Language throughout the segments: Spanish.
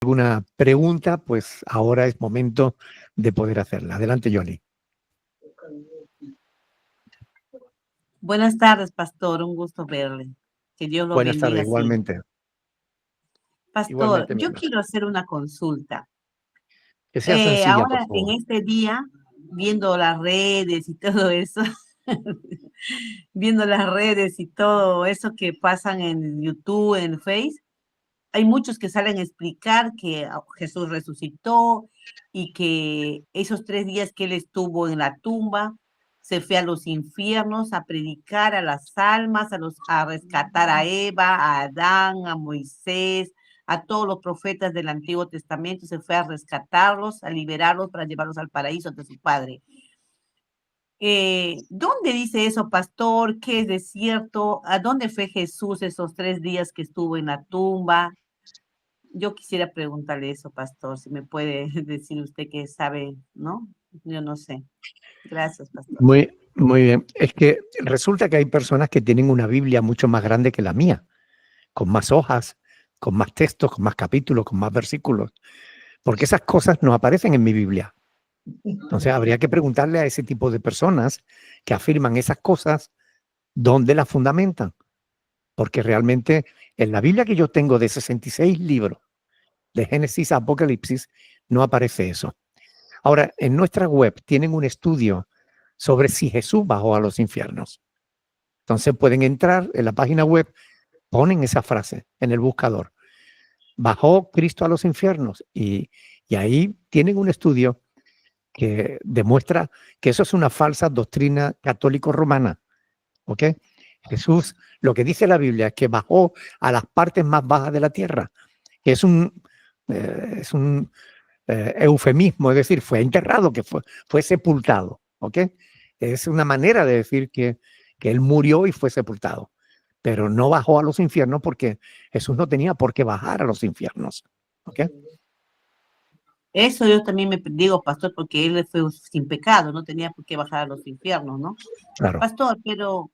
alguna pregunta, pues ahora es momento de poder hacerla. Adelante, Yoli. Buenas tardes, pastor. Un gusto verle. Que Dios lo Buenas tardes, bendiga siempre. igualmente. Pastor, Igualmente, mi yo hermano. quiero hacer una consulta. Que sea sencilla, por Ahora, en favor. este día, viendo las redes y todo eso, viendo las redes y todo eso que pasan en YouTube, en Face, hay muchos que salen a explicar que Jesús resucitó y que esos 3 días que él estuvo en la tumba, se fue a los infiernos a predicar a las almas, a rescatar a Eva, a Adán, a Moisés, a todos los profetas del Antiguo Testamento, se fue a rescatarlos, a liberarlos para llevarlos al paraíso de su Padre. ¿Dónde dice eso, pastor? ¿Qué es desierto? ¿A dónde fue Jesús esos 3 días que estuvo en la tumba? Yo quisiera preguntarle eso, pastor, si me puede decir usted que sabe, ¿no? Yo no sé. Gracias, pastor. Muy bien. Es que resulta que hay personas que tienen una Biblia mucho más grande que la mía, con más hojas, con más textos, con más capítulos, con más versículos, porque esas cosas no aparecen en mi Biblia. Entonces habría que preguntarle a ese tipo de personas que afirman esas cosas, ¿dónde las fundamentan? Porque realmente en la Biblia que yo tengo de 66 libros, de Génesis a Apocalipsis, no aparece eso. Ahora, en nuestra web tienen un estudio sobre si Jesús bajó a los infiernos. Entonces pueden entrar en la página web, ponen esa frase en el buscador, bajó Cristo a los infiernos, y ahí tienen un estudio que demuestra que eso es una falsa doctrina católico-romana. ¿Ok? Jesús, lo que dice la Biblia es que bajó a las partes más bajas de la tierra, que es un eufemismo, es decir, fue enterrado, que fue sepultado. ¿Ok? Es una manera de decir que él murió y fue sepultado, pero no bajó a los infiernos porque Jesús no tenía por qué bajar a los infiernos. ¿Ok? Eso yo también me digo, pastor, porque él fue sin pecado, no tenía por qué bajar a los infiernos, ¿no? Claro. Pastor, pero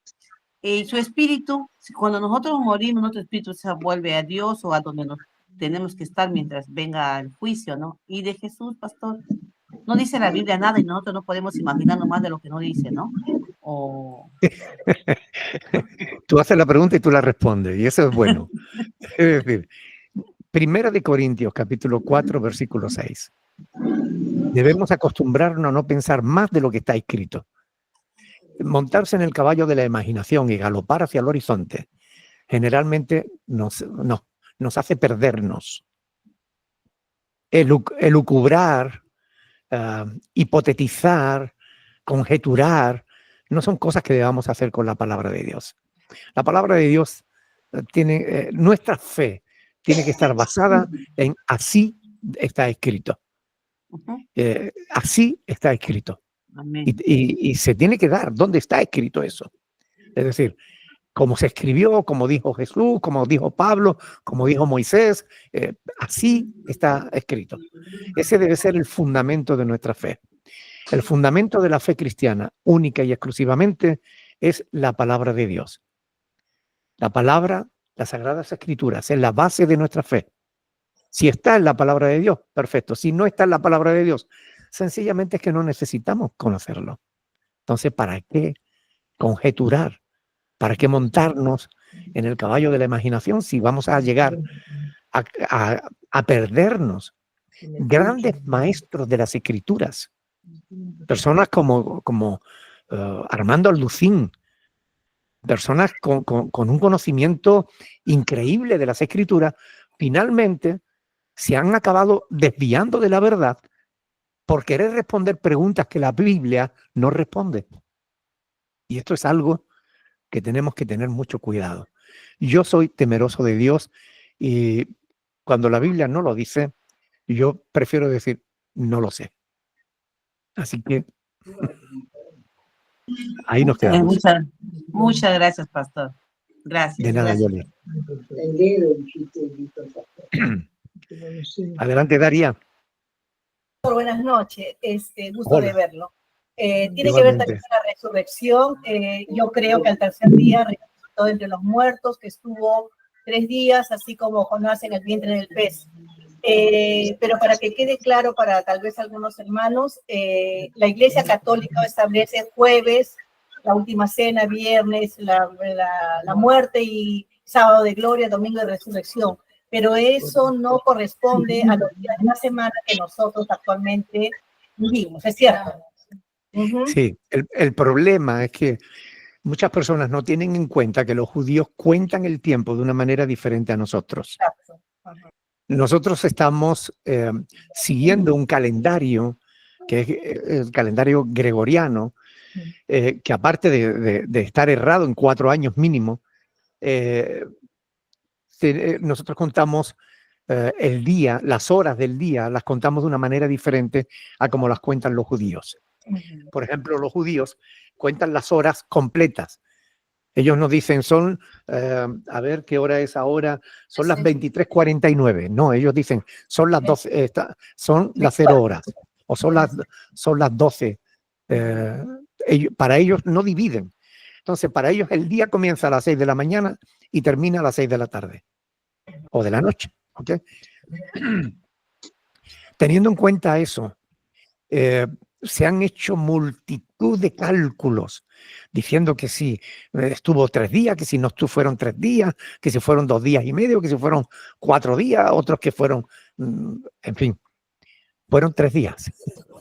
su espíritu, cuando nosotros morimos, nuestro espíritu se vuelve a Dios o a donde nos tenemos que estar mientras venga el juicio, ¿no? Y de Jesús, pastor, no dice la Biblia nada y nosotros no podemos imaginarnos más de lo que no dice, ¿no? O... Tú haces la pregunta y tú la respondes, y eso es bueno. Es decir, Primera de Corintios, capítulo 4, versículo 6. Debemos acostumbrarnos a no pensar más de lo que está escrito. Montarse en el caballo de la imaginación y galopar hacia el horizonte generalmente nos hace perdernos. Elucubrar, hipotetizar, conjeturar, no son cosas que debamos hacer con la palabra de Dios. La palabra de Dios tiene, nuestra fe tiene que estar basada en así está escrito. Así está escrito. Y se tiene que dar dónde está escrito eso. Es decir, como se escribió, como dijo Jesús, como dijo Pablo, como dijo Moisés, así está escrito. Ese debe ser el fundamento de nuestra fe. El fundamento de la fe cristiana, única y exclusivamente, es la palabra de Dios. La palabra, las Sagradas Escrituras, es la base de nuestra fe. Si está en la palabra de Dios, perfecto. Si no está en la palabra de Dios, sencillamente es que no necesitamos conocerlo. Entonces, ¿para qué conjeturar? ¿Para qué montarnos en el caballo de la imaginación si vamos a llegar a perdernos? Grandes maestros de las Escrituras, personas como Armando Alducín, personas con un conocimiento increíble de las Escrituras, finalmente se han acabado desviando de la verdad por querer responder preguntas que la Biblia no responde. Y esto es algo que tenemos que tener mucho cuidado. Yo soy temeroso de Dios y cuando la Biblia no lo dice, yo prefiero decir, no lo sé. Así que ahí nos quedamos. Muchas gracias, pastor. Gracias. De nada, Yoli. Adelante, Daría. Buenas noches, gusto Hola. de verlo. Tiene Igualmente. que ver también con la resurrección. Yo creo que al tercer día resucitó entre los muertos, que estuvo 3 días, así como Jonás en el vientre del pez. Pero para que quede claro para tal vez algunos hermanos, la Iglesia Católica establece jueves, la última cena, viernes, la muerte y sábado de gloria, domingo de resurrección. Pero eso no corresponde a los días de la semana que nosotros actualmente vivimos, ¿es cierto? Sí, el problema es que muchas personas no tienen en cuenta que los judíos cuentan el tiempo de una manera diferente a nosotros. Exacto. Nosotros estamos siguiendo un calendario, que es el calendario gregoriano, que aparte de estar errado en 4 años mínimo, nosotros contamos el día, las horas del día, las contamos de una manera diferente a como las cuentan los judíos. Por ejemplo, los judíos cuentan las horas completas. Ellos nos dicen, son, a ver qué hora es ahora, son las 23:49. No, ellos dicen, son las 12, son las 0 horas, o son las 12. Para ellos no dividen. Entonces, para ellos el día comienza a las 6 de la mañana y termina a las 6 de la tarde, o de la noche. ¿Okay? Teniendo en cuenta eso, se han hecho multitud de cálculos diciendo que si estuvo 3 días, que si no fueron 3 días, que si fueron 2 días y medio, que si fueron 4 días, otros que fueron, en fin, fueron 3 días,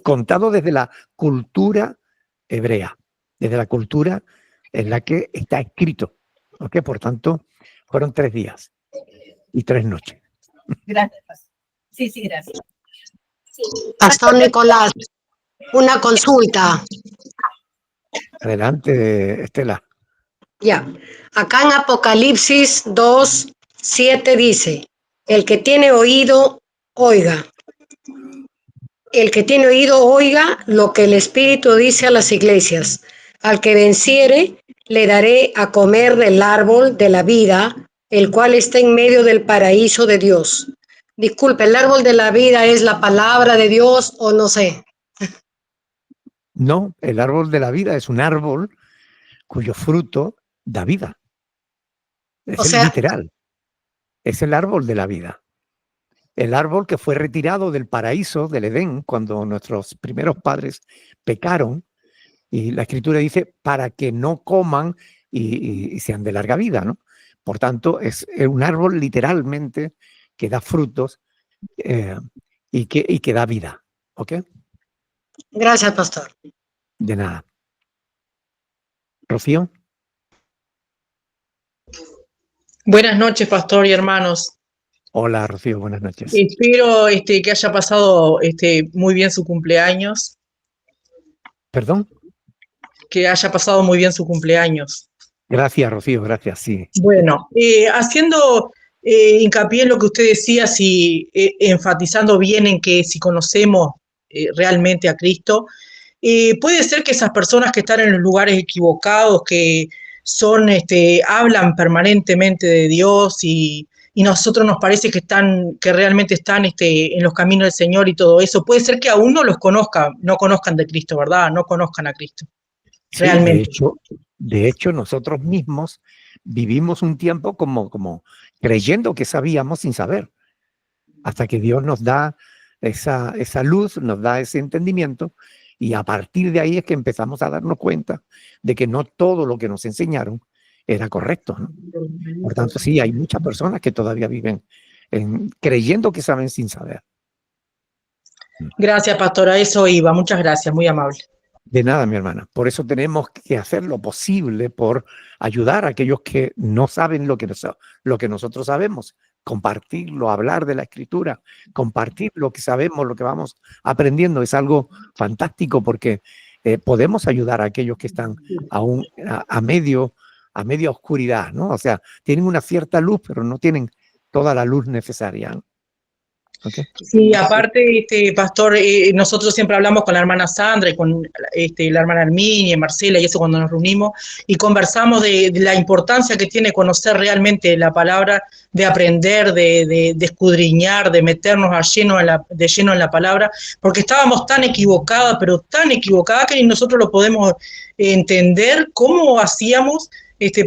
contado desde la cultura hebrea, desde la cultura en la que está escrito. ¿Okay? Por tanto, fueron 3 días y 3 noches. Gracias. Sí, gracias. Pastor Nicolás, una consulta. Adelante, Estela. Ya, acá en Apocalipsis 2:7 dice, el que tiene oído, oiga. El que tiene oído, oiga lo que el Espíritu dice a las iglesias. Al que venciere, le daré a comer del árbol de la vida, el cual está en medio del paraíso de Dios. Disculpe, ¿el árbol de la vida es la palabra de Dios o no sé? No, el árbol de la vida es un árbol cuyo fruto da vida. Es literal. Es el árbol de la vida. El árbol que fue retirado del paraíso, del Edén, cuando nuestros primeros padres pecaron, y la Escritura dice, para que no coman y sean de larga vida, ¿no? Por tanto, es un árbol literalmente que da frutos y que da vida. ¿Ok? Gracias, pastor. De nada. Rocío. Buenas noches, pastor y hermanos. Hola, Rocío, buenas noches. Espero que haya pasado muy bien su cumpleaños. ¿Perdón? Que haya pasado muy bien su cumpleaños. Gracias, Rocío, gracias, sí. Bueno, haciendo hincapié en lo que usted decía, enfatizando bien en que si conocemos realmente a Cristo, puede ser que esas personas que están en los lugares equivocados, que son, hablan permanentemente de Dios y nosotros nos parece que realmente están en los caminos del Señor y todo eso, puede ser que aún no los conozcan, no conozcan de Cristo, ¿verdad? No conozcan a Cristo. Sí, realmente. De hecho, nosotros mismos vivimos un tiempo como creyendo que sabíamos sin saber, hasta que Dios nos da esa luz, nos da ese entendimiento, y a partir de ahí es que empezamos a darnos cuenta de que no todo lo que nos enseñaron era correcto, ¿no? Por tanto, sí, hay muchas personas que todavía viven creyendo que saben sin saber. Gracias, pastora, eso iba. Muchas gracias, muy amable. De nada, mi hermana. Por eso tenemos que hacer lo posible por ayudar a aquellos que no saben lo que nosotros sabemos, compartirlo, hablar de la Escritura, compartir lo que sabemos, lo que vamos aprendiendo. Es algo fantástico porque podemos ayudar a aquellos que están aún a media oscuridad, ¿no? O sea, tienen una cierta luz, pero no tienen toda la luz necesaria, ¿no? Okay. Sí, aparte, pastor, nosotros siempre hablamos con la hermana Sandra y con la hermana Herminia, Marcela y eso cuando nos reunimos y conversamos de la importancia que tiene conocer realmente la palabra, de aprender, de escudriñar, de meternos de lleno en la palabra, porque estábamos tan equivocadas, pero tan equivocadas que ni nosotros lo podemos entender cómo hacíamos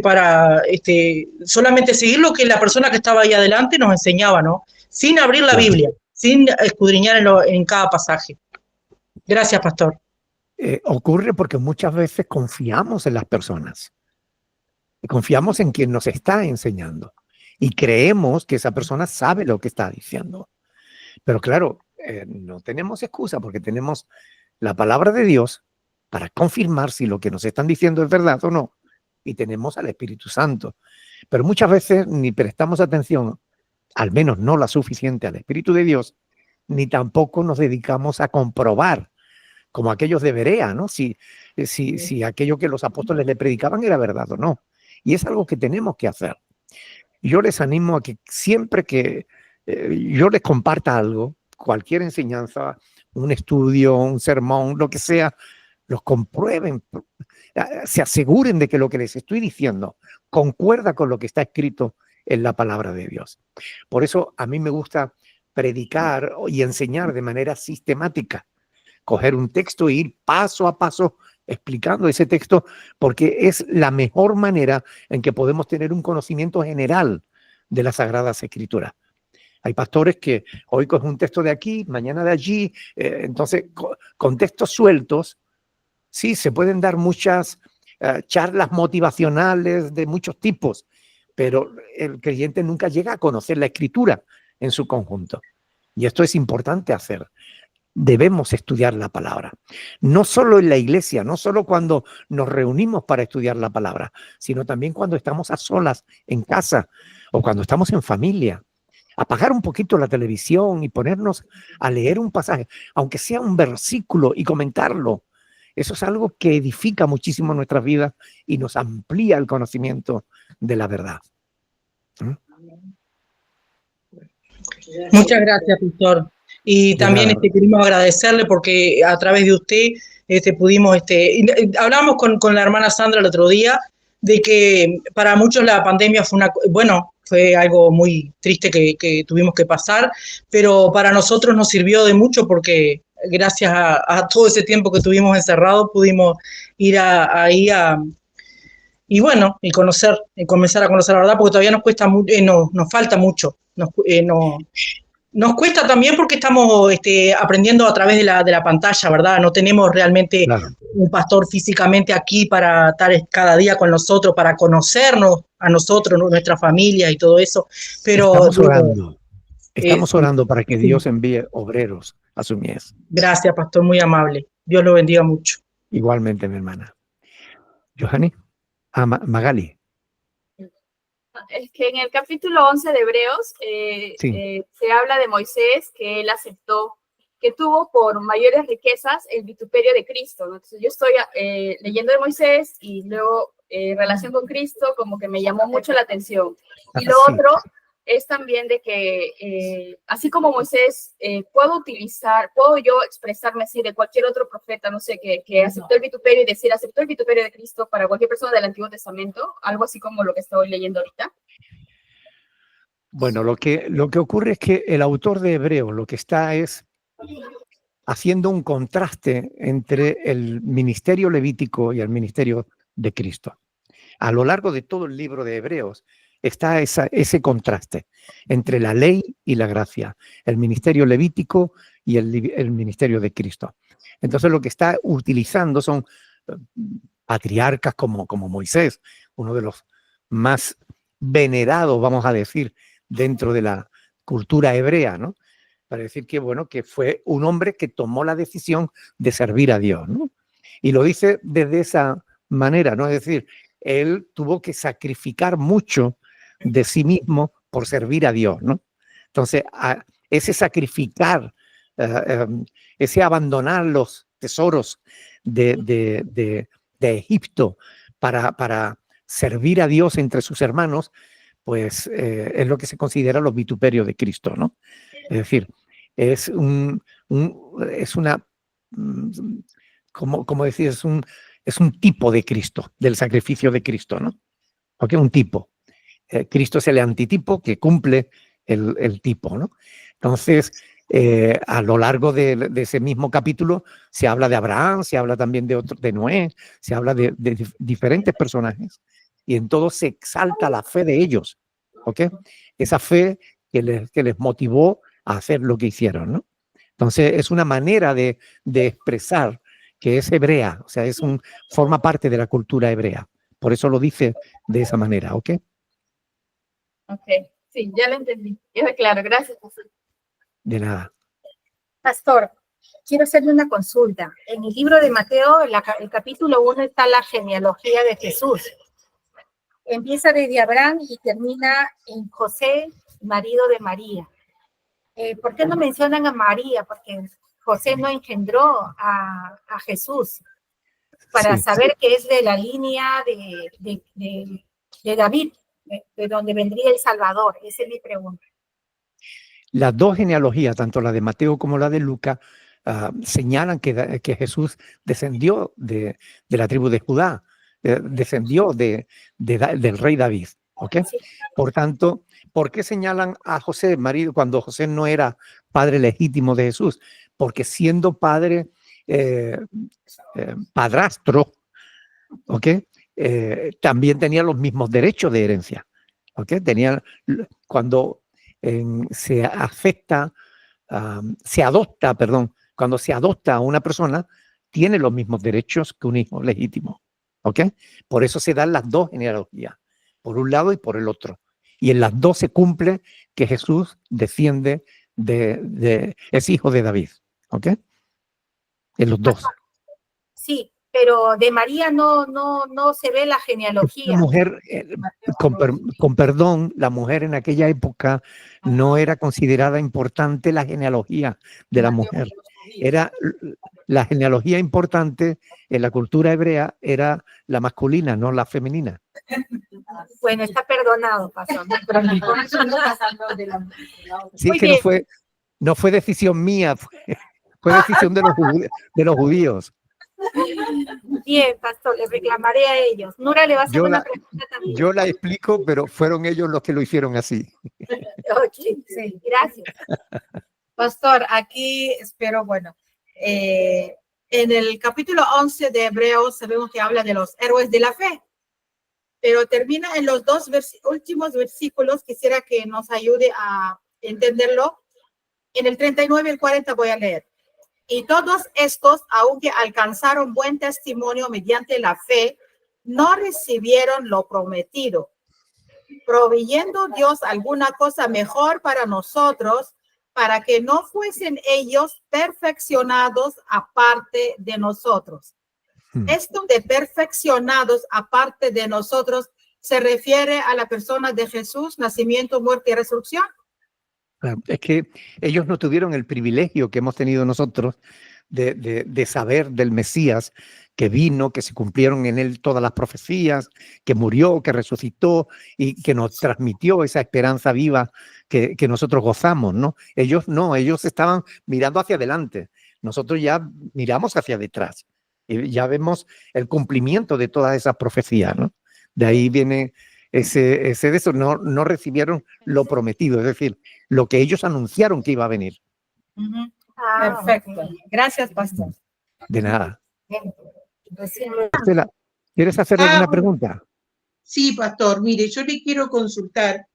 para solamente seguir lo que la persona que estaba ahí adelante nos enseñaba, ¿no? Sin abrir la Biblia, sin escudriñar en cada pasaje. Gracias, pastor. Ocurre porque muchas veces confiamos en las personas. Confiamos en quien nos está enseñando y creemos que esa persona sabe lo que está diciendo. Pero claro, no tenemos excusa porque tenemos la palabra de Dios para confirmar si lo que nos están diciendo es verdad o no. Y tenemos al Espíritu Santo. Pero muchas veces ni prestamos atención, al menos no la suficiente, al Espíritu de Dios, ni tampoco nos dedicamos a comprobar, como aquellos de Berea, ¿no? Si aquello que los apóstoles le predicaban era verdad o no. Y es algo que tenemos que hacer. Yo les animo a que siempre que yo les comparta algo, cualquier enseñanza, un estudio, un sermón, lo que sea, los comprueben, se aseguren de que lo que les estoy diciendo concuerda con lo que está escrito en la palabra de Dios. Por eso a mí me gusta predicar y enseñar de manera sistemática, coger un texto e ir paso a paso explicando ese texto, porque es la mejor manera en que podemos tener un conocimiento general de las Sagradas Escrituras. Hay pastores que hoy cogen un texto de aquí, mañana de allí, entonces con textos sueltos, sí, se pueden dar muchas charlas motivacionales de muchos tipos, pero el creyente nunca llega a conocer la Escritura en su conjunto. Y esto es importante hacer. Debemos estudiar la palabra, no solo en la iglesia, no solo cuando nos reunimos para estudiar la palabra, sino también cuando estamos a solas en casa o cuando estamos en familia. Apagar un poquito la televisión y ponernos a leer un pasaje, aunque sea un versículo, y comentarlo. Eso es algo que edifica muchísimo nuestras vidas y nos amplía el conocimiento de la verdad. Muchas gracias, pastor. Y también queremos agradecerle porque a través de usted pudimos, hablamos con la hermana Sandra el otro día de que para muchos la pandemia fue algo muy triste que tuvimos que pasar, pero para nosotros nos sirvió de mucho porque gracias a todo ese tiempo que estuvimos encerrados pudimos ir ahí y comenzar a conocer la verdad, porque todavía nos cuesta mucho, nos falta mucho, nos cuesta también porque estamos aprendiendo a través de la pantalla, ¿verdad? No tenemos realmente un pastor físicamente aquí para estar cada día con nosotros, para conocernos a nosotros, nuestra familia y todo eso. Pero estamos orando para que Dios envíe obreros a su mies. Gracias, pastor, muy amable. Dios lo bendiga mucho. Igualmente, mi hermana. Johanny. Magali. Es que en el capítulo 11 de Hebreos se habla de Moisés, que él aceptó, que tuvo por mayores riquezas el vituperio de Cristo, ¿no? Entonces yo estoy leyendo de Moisés y luego relación con Cristo como que me llamó mucho la atención. Y lo otro es también de que así como Moisés, puedo yo expresarme así de cualquier otro profeta, no sé, que aceptó el vituperio y decir, aceptó el vituperio de Cristo para cualquier persona del Antiguo Testamento, algo así como lo que estoy leyendo ahorita. Bueno, lo que ocurre es que el autor de Hebreos lo que está es haciendo un contraste entre el ministerio levítico y el ministerio de Cristo. A lo largo de todo el libro de Hebreos está ese contraste entre la ley y la gracia, el ministerio levítico y el ministerio de Cristo. Entonces lo que está utilizando son patriarcas como Moisés, uno de los más venerados, vamos a decir, dentro de la cultura hebrea, ¿no? Para decir que, que fue un hombre que tomó la decisión de servir a Dios, ¿no? Y lo dice desde esa manera, ¿no? Es decir, él tuvo que sacrificar mucho de sí mismo por servir a Dios, ¿no? Entonces, ese sacrificar, ese abandonar los tesoros de Egipto para servir a Dios entre sus hermanos, pues es lo que se considera los vituperios de Cristo, ¿no? Es decir, es una, como decir, es un tipo de Cristo, del sacrificio de Cristo, ¿no? Porque un tipo. Cristo es el antitipo que cumple el tipo, ¿no? Entonces, a lo largo de ese mismo capítulo se habla de Abraham, se habla también de Noé, se habla de diferentes personajes y en todo se exalta la fe de ellos, ¿ok? Esa fe que les motivó a hacer lo que hicieron, ¿no? Entonces es una manera de expresar que es hebrea, o sea, forma parte de la cultura hebrea. Por eso lo dice de esa manera, ¿ok? Ok, sí, ya lo entendí. Queda claro, gracias, pastor. De nada. Pastor, quiero hacerle una consulta. En el libro de Mateo, el capítulo 1 está la genealogía de Jesús. Empieza desde Abraham y termina en José, marido de María. ¿Por qué no mencionan a María? Porque José no engendró a Jesús, para Sí. saber que es de la línea de David, de donde vendría el Salvador. Esa es mi pregunta. Las dos genealogías, tanto la de Mateo como la de Lucas, señalan que Jesús descendió de la tribu de Judá, descendió del rey David. ¿Ok? Sí. Por tanto, ¿por qué señalan a José, marido, cuando José no era padre legítimo de Jesús? Porque siendo padre, padrastro, ¿ok? También tenía los mismos derechos de herencia. ¿Ok? Cuando se adopta, cuando se adopta a una persona, tiene los mismos derechos que un hijo legítimo. ¿Ok? Por eso se dan las dos genealogías, por un lado y por el otro. Y en las dos se cumple que Jesús desciende es hijo de David. ¿Ok? En los dos. Sí, pero de María no se ve la genealogía. La mujer, con perdón, la mujer en aquella época no era considerada importante la genealogía de la mujer. Era la genealogía importante en la cultura hebrea era la masculina, no la femenina. Bueno, está perdonado, pastor. Sí, que no fue decisión mía, fue decisión de los judíos. Bien, pastor, le reclamaré a ellos. Nura le va a hacer una pregunta también. Yo la explico, pero fueron ellos los que lo hicieron así. Okay, sí, gracias. Pastor, aquí espero, bueno, en el capítulo 11 de Hebreos sabemos que habla de los héroes de la fe, pero termina en los dos últimos versículos, quisiera que nos ayude a entenderlo. En el 39 y el 40 voy a leer. Y todos estos, aunque alcanzaron buen testimonio mediante la fe, no recibieron lo prometido, proveyendo Dios alguna cosa mejor para nosotros, para que no fuesen ellos perfeccionados aparte de nosotros. Esto de perfeccionados aparte de nosotros se refiere a la persona de Jesús, nacimiento, muerte y resurrección. Es que ellos no tuvieron el privilegio que hemos tenido nosotros de saber del Mesías que vino, que se cumplieron en él todas las profecías, que murió, que resucitó y que nos transmitió esa esperanza viva que nosotros gozamos, ¿no? Ellos no, ellos estaban mirando hacia adelante. Nosotros ya miramos hacia detrás y ya vemos el cumplimiento de todas esas profecías, ¿no? De ahí viene ese de eso, no recibieron lo prometido, es decir, lo que ellos anunciaron que iba a venir. Perfecto. Gracias, pastor. De nada. Marcela, ¿quieres hacer alguna pregunta? Sí, pastor. Mire, yo le quiero consultar,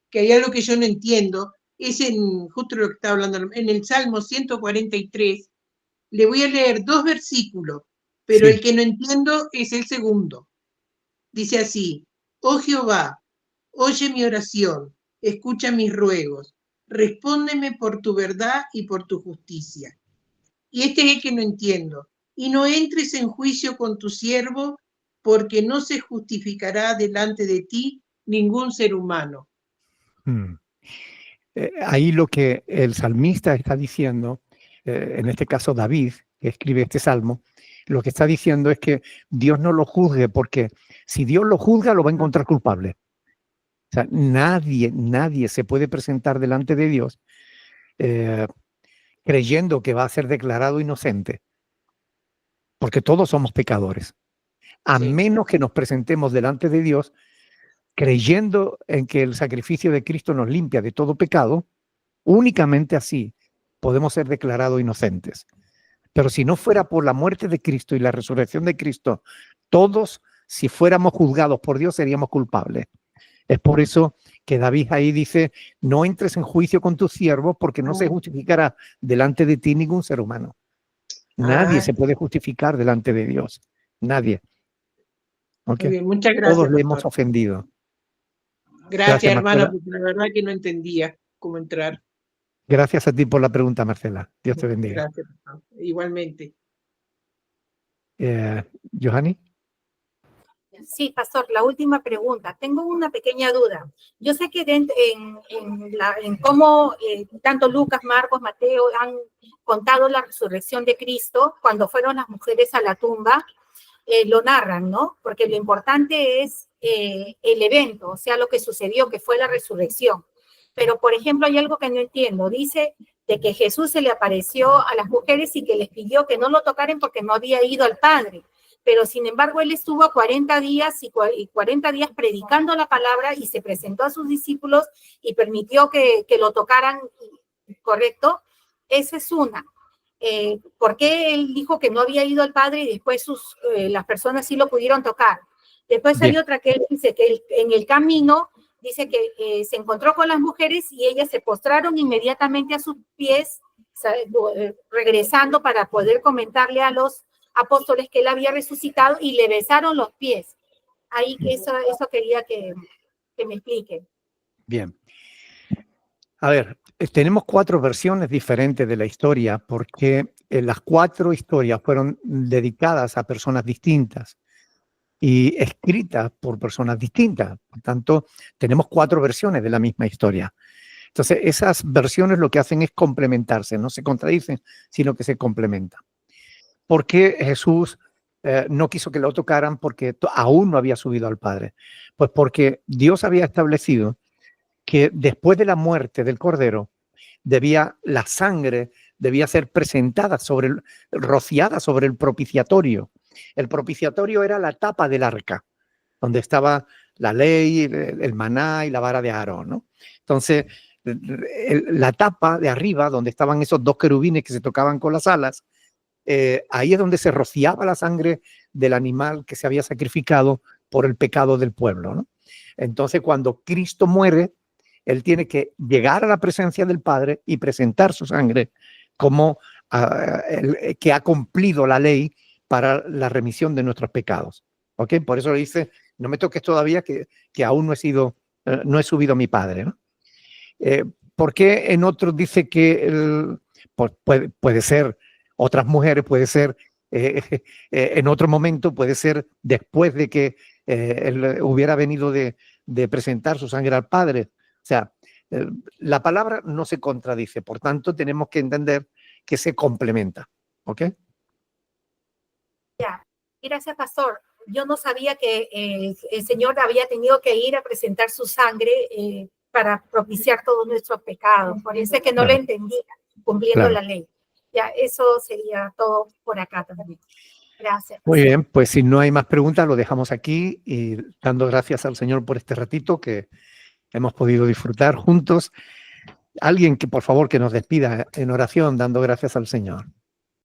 que hay algo que yo no entiendo, es justo lo que estaba hablando, en el Salmo 143, le voy a leer 2 versículos, pero sí, el que no entiendo es el segundo. Dice así: oh Jehová, oye mi oración, escucha mis ruegos, respóndeme por tu verdad y por tu justicia. Y este es el que no entiendo. Y no entres en juicio con tu siervo, porque no se justificará delante de ti ningún ser humano. Ahí lo que el salmista está diciendo, en este caso David, que escribe este salmo, lo que está diciendo es que Dios no lo juzgue, porque si Dios lo juzga, lo va a encontrar culpable. O sea, nadie se puede presentar delante de Dios creyendo que va a ser declarado inocente, porque todos somos pecadores. A menos que nos presentemos delante de Dios creyendo en que el sacrificio de Cristo nos limpia de todo pecado, únicamente así podemos ser declarados inocentes. Pero si no fuera por la muerte de Cristo y la resurrección de Cristo, todos, si fuéramos juzgados por Dios, seríamos culpables. Es por eso que David ahí dice, no entres en juicio con tus siervos porque no se justificará delante de ti ningún ser humano. Nadie se puede justificar delante de Dios. Nadie. ¿Okay? Bien, muchas gracias. Todos le hemos ofendido. Gracias, hermano, Marcela. porque la verdad que no entendía cómo entrar. Gracias a ti por la pregunta, Marcela. Dios te bendiga. Gracias, igualmente. Johanny. Sí, pastor, la última pregunta. Tengo una pequeña duda. Yo sé que en cómo tanto Lucas, Marcos, Mateo han contado la resurrección de Cristo cuando fueron las mujeres a la tumba, lo narran, ¿no? Porque lo importante es el evento, o sea, lo que sucedió, que fue la resurrección. Pero, por ejemplo, hay algo que no entiendo. Dice de que Jesús se le apareció a las mujeres y que les pidió que no lo tocaran porque no había ido al Padre. Pero, sin embargo, él estuvo 40 días y 40 días predicando la palabra y se presentó a sus discípulos y permitió que lo tocaran, ¿correcto? Esa es una. ¿Por qué él dijo que no había ido al Padre y después las personas sí lo pudieron tocar? Después hay otra que él dice que en el camino dice que se encontró con las mujeres y ellas se postraron inmediatamente a sus pies, regresando para poder comentarle a los apóstoles que él había resucitado y le besaron los pies. Ahí que eso quería que me explique. Bien. A ver, tenemos 4 versiones diferentes de la historia porque las 4 historias fueron dedicadas a personas distintas y escritas por personas distintas. Por tanto, tenemos 4 versiones de la misma historia. Entonces, esas versiones lo que hacen es complementarse, no se contradicen, sino que se complementan. ¿Por qué Jesús no quiso que lo tocaran porque aún no había subido al Padre? Pues porque Dios había establecido que después de la muerte del Cordero, la sangre debía ser presentada rociada sobre el propiciatorio. El propiciatorio era la tapa del arca, donde estaba la ley, el maná y la vara de Aarón, ¿no? Entonces, la tapa de arriba, donde estaban esos 2 querubines que se tocaban con las alas, ahí es donde se rociaba la sangre del animal que se había sacrificado por el pecado del pueblo, ¿no? Entonces, cuando Cristo muere, él tiene que llegar a la presencia del Padre y presentar su sangre como que ha cumplido la ley para la remisión de nuestros pecados. ¿Ok? Por eso le dice, no me toques todavía que aún no he subido a mi Padre, ¿no? ¿Por qué en otros dice que puede ser otras mujeres, puede ser en otro momento, puede ser después de que él hubiera venido de presentar su sangre al Padre? O sea, la palabra no se contradice, por tanto tenemos que entender que se complementa. ¿Ok? Ya, gracias, pastor. Yo no sabía que el Señor había tenido que ir a presentar su sangre para propiciar todos nuestros pecados. Por eso es que no lo entendía, cumpliendo la ley. Ya, eso sería todo por acá también. Gracias. Muy bien, pues si no hay más preguntas, lo dejamos aquí y dando gracias al Señor por este ratito que hemos podido disfrutar juntos. Alguien que, por favor, que nos despida en oración, dando gracias al Señor.